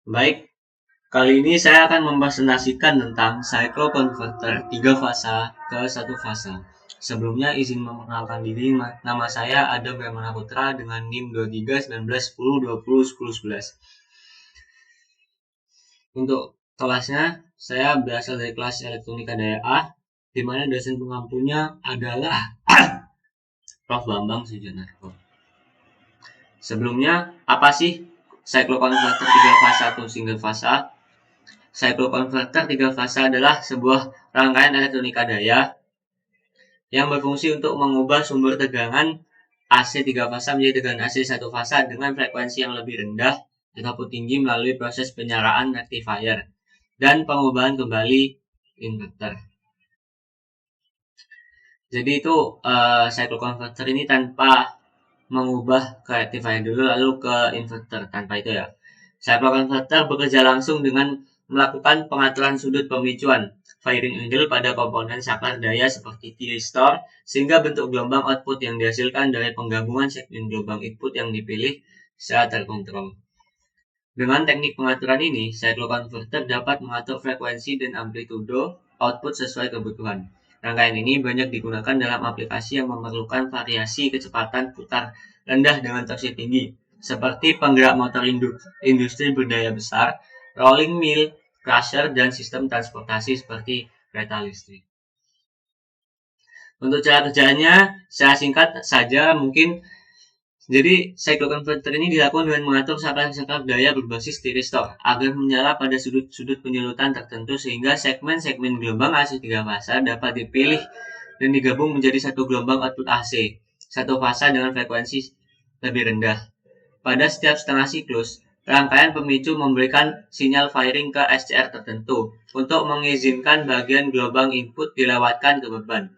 Baik, kali ini saya akan mempresentasikan tentang cycloconverter 3 fasa ke 1 fasa. Sebelumnya izin memperkenalkan diri, nama saya Adam Brahmana Putra dengan NIM 23 19 10 20 10 11. Untuk kelasnya, saya berasal dari kelas Elektronika Daya A, di mana dosen pengampunya adalah Prof. Bambang Sujanarko. Sebelumnya, apa sih cycloconverter 3 fasa atau single fasa? Cycloconverter 3 fasa adalah sebuah rangkaian elektronika daya yang berfungsi untuk mengubah sumber tegangan AC 3 fasa menjadi tegangan AC 1 fasa dengan frekuensi yang lebih rendah ataupun tinggi melalui proses penyaraan rectifier dan pengubahan kembali inverter. Jadi itu cycloconverter ini tanpa mengubah ke rectifier dulu lalu ke inverter, tanpa itu ya. Cycloconverter bekerja langsung dengan melakukan pengaturan sudut pemicuan firing angle pada komponen saklar daya seperti thyristor sehingga bentuk gelombang output yang dihasilkan dari penggabungan segmen gelombang input yang dipilih secara terkontrol. Dengan teknik pengaturan ini, cycloconverter dapat mengatur frekuensi dan amplitudo output sesuai kebutuhan. Rangkaian ini banyak digunakan dalam aplikasi yang memerlukan variasi kecepatan putar rendah dengan torsi tinggi, seperti penggerak motor industri berdaya besar, rolling mill, crusher, dan sistem transportasi seperti kereta listrik. Untuk cara kerjanya, saya singkat saja mungkin. Jadi, cycloconverter ini dilakukan dengan mengatur saklar daya berbasis thyristor agar menyala pada sudut-sudut penyulutan tertentu sehingga segmen-segmen gelombang AC 3 fasa dapat dipilih dan digabung menjadi satu gelombang output AC, satu fasa dengan frekuensi lebih rendah. Pada setiap setengah siklus, rangkaian pemicu memberikan sinyal firing ke SCR tertentu untuk mengizinkan bagian gelombang input dilewatkan ke beban.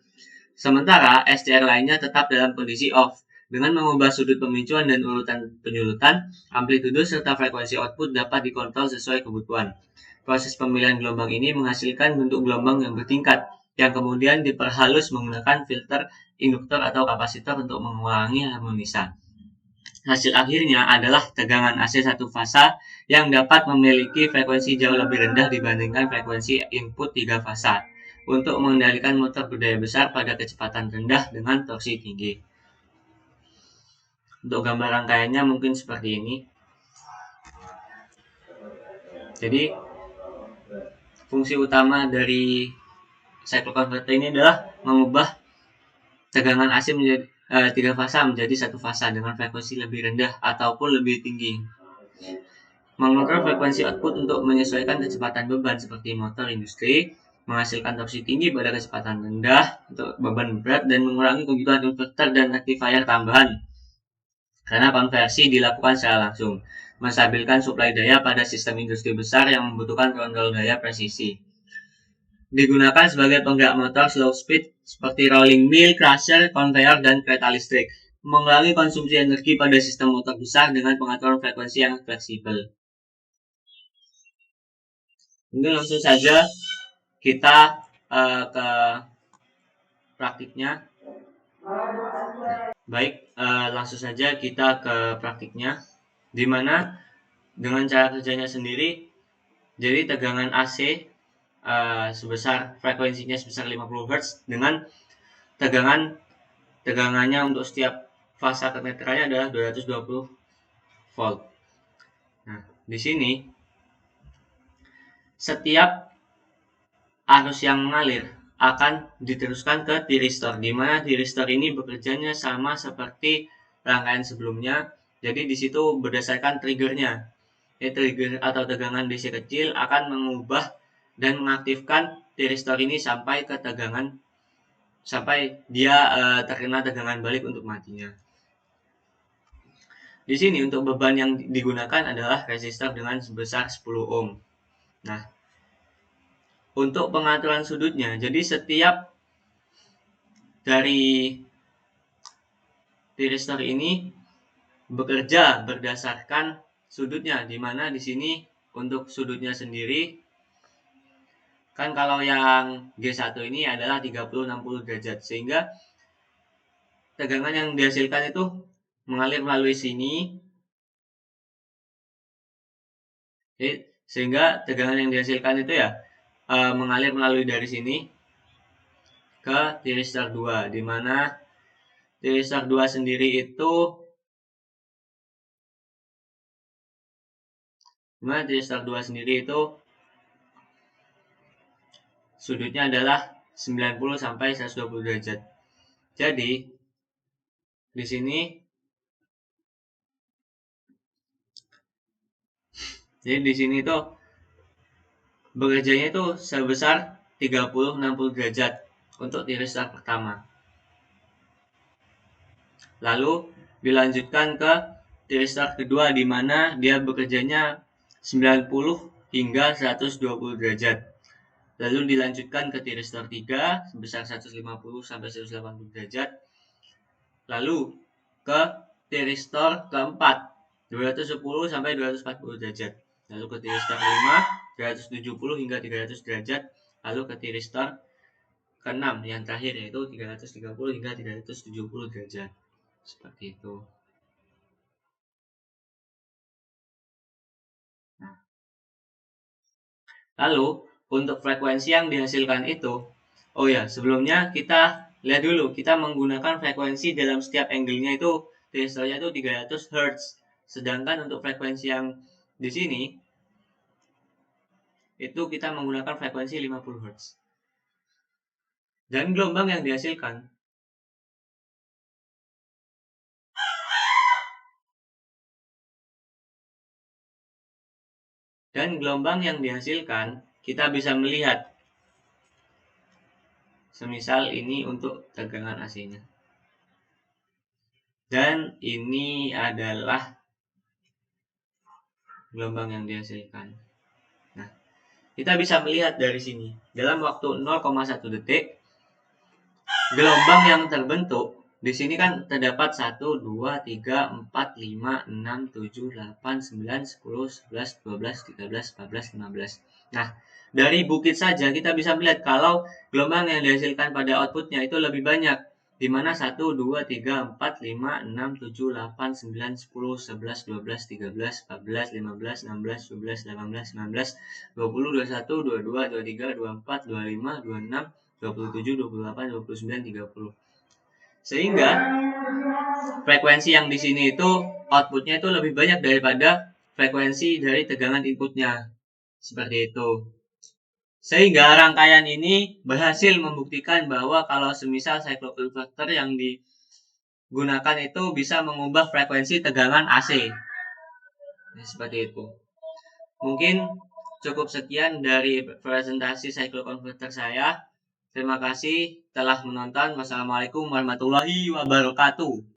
Sementara SCR lainnya tetap dalam kondisi off. Dengan mengubah sudut pemicuan dan urutan penyulutan, amplitudo serta frekuensi output dapat dikontrol sesuai kebutuhan. Proses pemilihan gelombang ini menghasilkan bentuk gelombang yang bertingkat, yang kemudian diperhalus menggunakan filter, induktor, atau kapasitor untuk mengurangi harmonisa. Hasil akhirnya adalah tegangan AC 1 fasa yang dapat memiliki frekuensi jauh lebih rendah dibandingkan frekuensi input 3 fasa untuk mengendalikan motor berdaya besar pada kecepatan rendah dengan torsi tinggi. Untuk gambar rangkaiannya mungkin seperti ini. Jadi fungsi utama dari cycloconverter ini adalah mengubah tegangan AC menjadi 3 fasa menjadi 1 fasa dengan frekuensi lebih rendah ataupun lebih tinggi. Mengontrol frekuensi output untuk menyesuaikan kecepatan beban seperti motor industri, menghasilkan torsi tinggi pada kecepatan rendah untuk beban berat dan mengurangi kebutuhan inverter dan rectifier tambahan. Karena konversi dilakukan secara langsung, menstabilkan suplai daya pada sistem industri besar yang membutuhkan kontrol daya presisi. Digunakan sebagai penggerak motor slow speed seperti rolling mill, crusher, conveyor, dan kereta listrik. Mengurangi konsumsi energi pada sistem motor besar dengan pengaturan frekuensi yang fleksibel. Mungkin langsung saja kita ke praktiknya. Baik, langsung saja kita ke praktiknya, di mana dengan cara kerjanya sendiri, jadi tegangan AC sebesar frekuensinya sebesar 50 Hz dengan tegangannya untuk setiap fasa kemeterannya adalah 220 volt. Nah, di sini setiap arus yang mengalir akan diteruskan ke thyristor, di mana thyristor ini bekerjanya sama seperti rangkaian sebelumnya. Jadi di situ berdasarkan triggernya. Trigger atau tegangan DC kecil akan mengubah dan mengaktifkan thyristor ini sampai ke tegangan sampai dia terkena tegangan balik untuk matinya. Di sini untuk beban yang digunakan adalah resistor dengan sebesar 10 ohm. Nah, untuk pengaturan sudutnya, jadi setiap dari thyristor ini bekerja berdasarkan sudutnya, di mana di sini untuk sudutnya sendiri kan kalau yang G1 ini adalah 30-60 derajat, sehingga tegangan yang dihasilkan itu mengalir melalui sini Jadi, sehingga tegangan yang dihasilkan itu ya mengalir melalui dari sini ke tiristor 2, di mana tiristor 2 sendiri itu sudutnya adalah 90 sampai 120 derajat. Jadi di sini tuh bekerjanya itu sebesar 30-60 derajat untuk tiristor pertama. Lalu dilanjutkan ke tiristor kedua, di mana dia bekerjanya 90 hingga 120 derajat. Lalu dilanjutkan ke tiristor 3 sebesar 150 sampai 180 derajat. Lalu ke tiristor keempat 210 sampai 240 derajat. Lalu ke tiristor 5 270 hingga 300 derajat. Lalu ke tiristor ke-6 yang terakhir yaitu 330 hingga 370 derajat. Seperti itu. Nah, lalu untuk frekuensi yang dihasilkan itu, oh ya, sebelumnya kita lihat dulu, kita menggunakan frekuensi dalam setiap angle-nya itu tiristornya itu 300 Hz. Sedangkan untuk frekuensi yang di sini itu kita menggunakan frekuensi 50 Hz. Dan gelombang yang dihasilkan kita bisa melihat, semisal ini untuk tegangan AC-nya. Dan ini adalah gelombang yang dihasilkan. Nah, kita bisa melihat dari sini, dalam waktu 0,1 detik, gelombang yang terbentuk di sini kan terdapat 1, 2, 3, 4, 5, 6, 7, 8, 9, 10, 11, 12, 13, 14, 15. Nah, dari bukit saja kita bisa melihat kalau gelombang yang dihasilkan pada outputnya itu lebih banyak, di mana 1, 2, 3, 4, 5, 6, 7, 8, 9, 10, 11, 12, 13, 14, 15, 16, 17, 18, 19, 20, 21, 22, 23, 24, 25, 26, 27, 28, 29, 30. Sehingga frekuensi yang di sini itu outputnya itu lebih banyak daripada frekuensi dari tegangan inputnya. Seperti itu. Sehingga rangkaian ini berhasil membuktikan bahwa kalau semisal cycloconverter yang digunakan itu bisa mengubah frekuensi tegangan AC. Seperti itu. Mungkin cukup sekian dari presentasi cycloconverter saya. Terima kasih telah menonton. Wassalamualaikum warahmatullahi wabarakatuh.